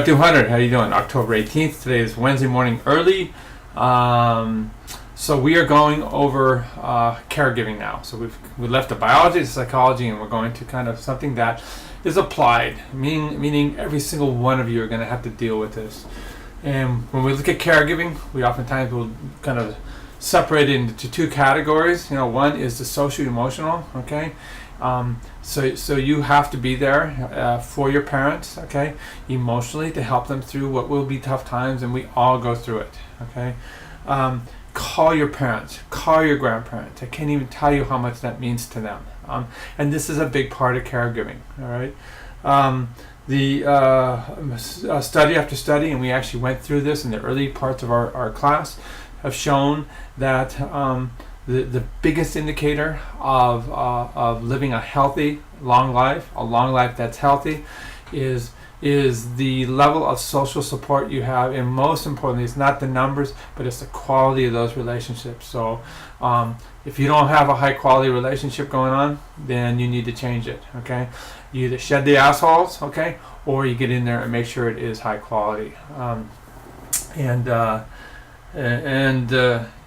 200, how you doing? October 18th. Today is Wednesday morning early. So we are going over caregiving now. So we left the biology, the psychology, and we're going to kind of something that is applied, meaning every single one of you are going to have to deal with this. And when we look at caregiving, we oftentimes will kind of separate it into two categories. One is the social-emotional, okay? So you have to be there for your parents, okay, emotionally, to help them through what will be tough times, and we all go through it, okay. Call your parents, call your grandparents. I can't even tell you how much that means to them, and this is a big part of caregiving. All right. Study after study, and we actually went through this in the early parts of our class, have shown that the biggest indicator of living a healthy, long life, a long life that's healthy, is the level of social support you have, and most importantly, it's not the numbers, but it's the quality of those relationships. So if you don't have a high quality relationship going on, then you need to change it, okay? You either shed the assholes, okay, or you get in there and make sure it is high quality.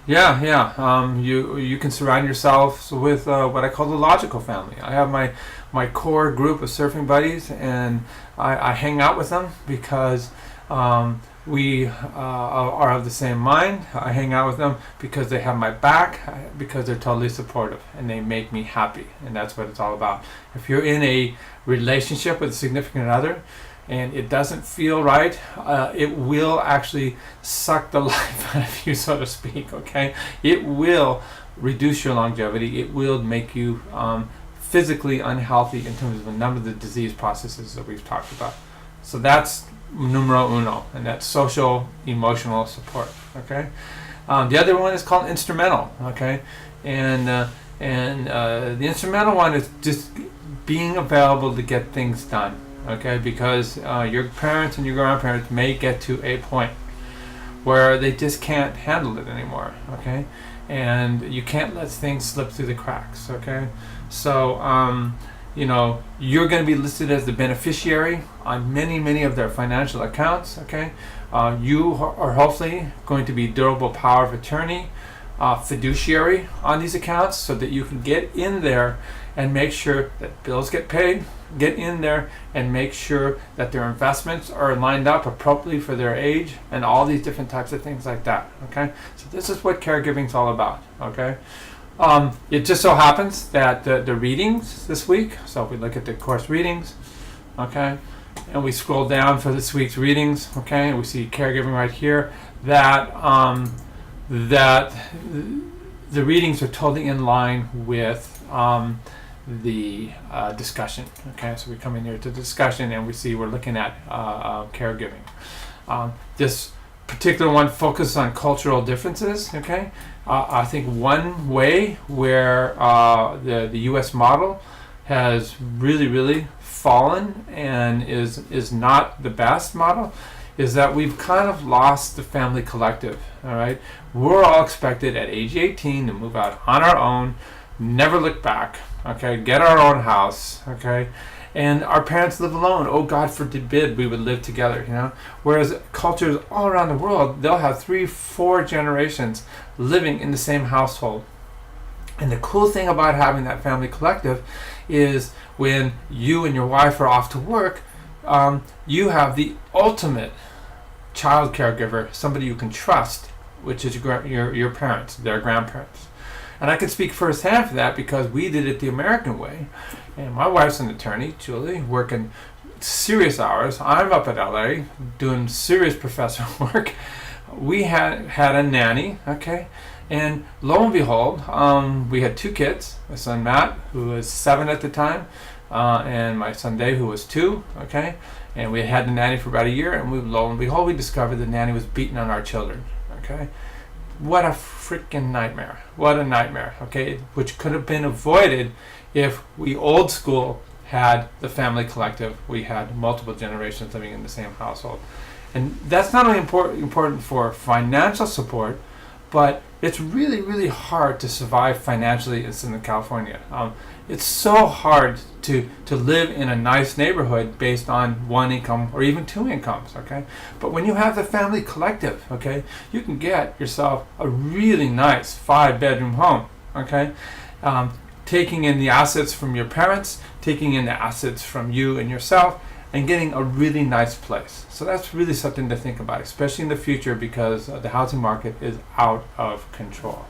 You can surround yourself with what I call the logical family. I have my core group of surfing buddies, and I hang out with them because we are of the same mind. I hang out with them because they have my back, because they're totally supportive, and they make me happy, and that's what it's all about. If you're in a relationship with a significant other, and it doesn't feel right, it will actually suck the life out of you, so to speak, okay? It will reduce your longevity. It will make you physically unhealthy in terms of a number of the disease processes that we've talked about. So that's numero uno, and that's social emotional support, okay? The other one is called instrumental, okay? And the instrumental one is just being available to get things done. Okay, because your parents and your grandparents may get to a point where they just can't handle it anymore, okay? And you can't let things slip through the cracks, okay? So, you're going to be listed as the beneficiary on many of their financial accounts, okay? You are hopefully going to be durable power of attorney, fiduciary on these accounts, so that you can get in there and make sure that bills get paid, get in there and make sure that their investments are lined up appropriately for their age, and all these different types of things like that, okay? So this is what caregiving is all about, okay? It just so happens that the readings this week, so if we look at the course readings, okay, and we scroll down for this week's readings, okay, and we see caregiving right here, that the readings are totally in line with the discussion. Okay, so we come in here to discussion, and we see we're looking at caregiving. This particular one focuses on cultural differences. Okay, I think one way where the U.S. model has really fallen and is not the best model is that we've kind of lost the family collective. All right, we're all expected at age 18 to move out on our own, never look back, okay, get our own house, okay, and our parents live alone. Oh, God forbid we would live together, whereas cultures all around the world, they'll have 3-4 generations living in the same household. And the cool thing about having that family collective is when you and your wife are off to work, you have the ultimate child caregiver, somebody you can trust, which is your parents, their grandparents. And I can speak firsthand for that because we did it the American way. And my wife's an attorney, Julie, working serious hours. I'm up at LA doing serious professor work. We had a nanny, okay? And lo and behold, we had 2 kids, my son Matt, who was 7 at the time, and my son Dave, who was 2, okay? And we had the nanny for about a year, and lo and behold, we discovered the nanny was beating on our children, okay? What a freaking nightmare. What a nightmare, okay? Which could have been avoided if we old school had the family collective. We had multiple generations living in the same household. And that's not only important for financial support, but it's really, really hard to survive financially in Southern California. It's so hard to live in a nice neighborhood based on one income or even two incomes, okay? But when you have the family collective, okay, you can get yourself a really nice 5-bedroom home, okay? Taking in the assets from your parents, taking in the assets from you and yourself, and getting a really nice place. So that's really something to think about, especially in the future, because the housing market is out of control.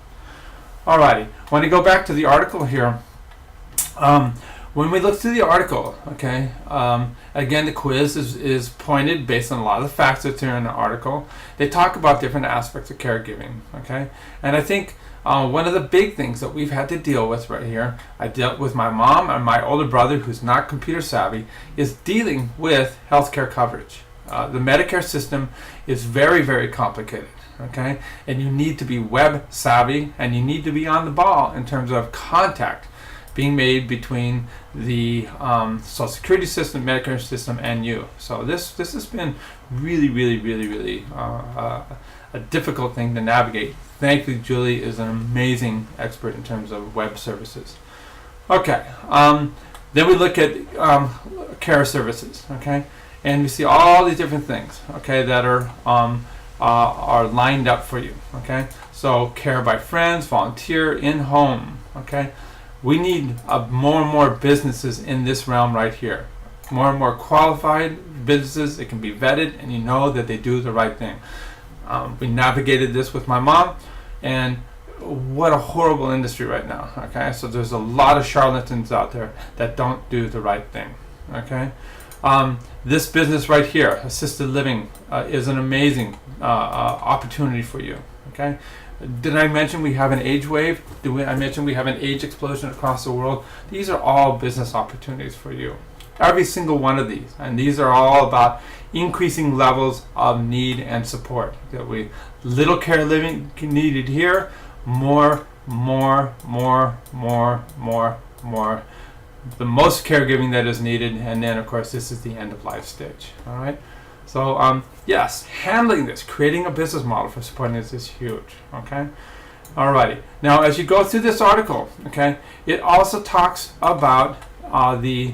Alrighty, when I go back to the article here, when we look through the article, okay, again, the quiz is pointed based on a lot of the facts that are in the article. They talk about different aspects of caregiving, okay, and I think one of the big things that we've had to deal with right here, I dealt with my mom and my older brother who's not computer savvy, is dealing with healthcare coverage. The Medicare system is very, very complicated, okay, and you need to be web savvy and you need to be on the ball in terms of contact being made between the Social Security system, Medicare system, and you. So this has been really, really, really, really a difficult thing to navigate. Thankfully, Julie is an amazing expert in terms of web services. Okay, then we look at care services, okay, and we see all these different things, okay, that are lined up for you, okay. So care by friends, volunteer, in-home, okay. We need more and more businesses in this realm right here. More and more qualified businesses that can be vetted and you know that they do the right thing. We navigated this with my mom, and what a horrible industry right now, okay? So there's a lot of charlatans out there that don't do the right thing, okay? This business right here, assisted living, is an amazing opportunity for you, okay? Did I mention we have an age wave? I mention we have an age explosion across the world? These are all business opportunities for you. Every single one of these. And these are all about increasing levels of need and support. That little care living needed here, more. The most caregiving that is needed, and then of course this is the end of life stage. All right. So yes, handling this, creating a business model for supporting this is huge. Okay. Alrighty. Now, as you go through this article, okay, it also talks about the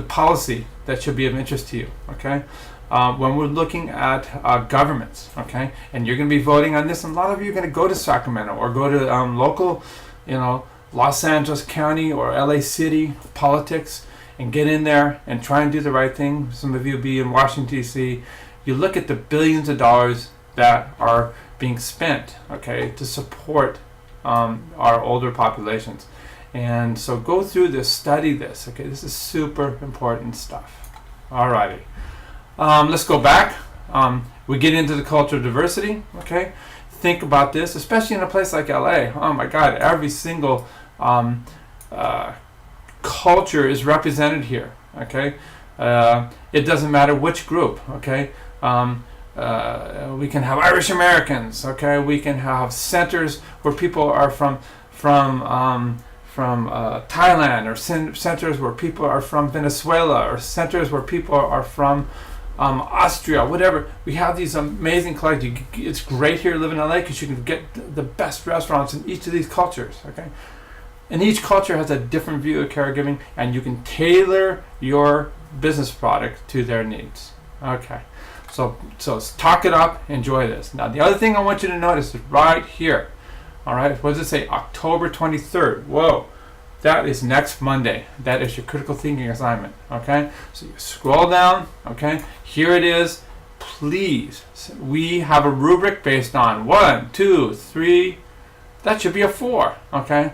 policy that should be of interest to you. Okay. When we're looking at governments, okay, and you're going to be voting on this, and a lot of you are going to go to Sacramento or go to local, Los Angeles County or LA City politics, and get in there and try and do the right thing. Some of you will be in Washington, D.C. You look at the billions of dollars that are being spent, okay, to support our older populations. And so go through this, study this, okay. This is super important stuff. Alrighty. Let's go back. We get into the culture of diversity, okay. Think about this, especially in a place like LA. Oh my God, every single culture is represented here, okay. It doesn't matter which group, okay. We can have Irish Americans, okay. We can have centers where people are from Thailand, or centers where people are from Venezuela, or centers where people are from Austria, whatever. We have these amazing collections. It's great here living in LA because you can get the best restaurants in each of these cultures, okay. And each culture has a different view of caregiving, and you can tailor your business product to their needs. Okay, so talk it up, enjoy this. Now, the other thing I want you to notice is right here. All right, what does it say? October 23rd. Whoa, that is next Monday. That is your critical thinking assignment. Okay, so you scroll down. Okay, here it is. Please, we have a rubric based on 1, 2, 3. That should be a 4. Okay.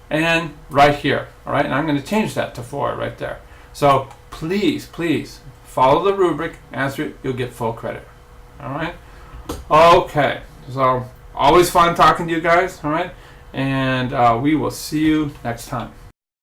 And right here, all right, and I'm going to change that to 4 right there. So please follow the rubric, answer it, you'll get full credit. All right. Okay. So always fun talking to you guys. All right, and we will see you next time.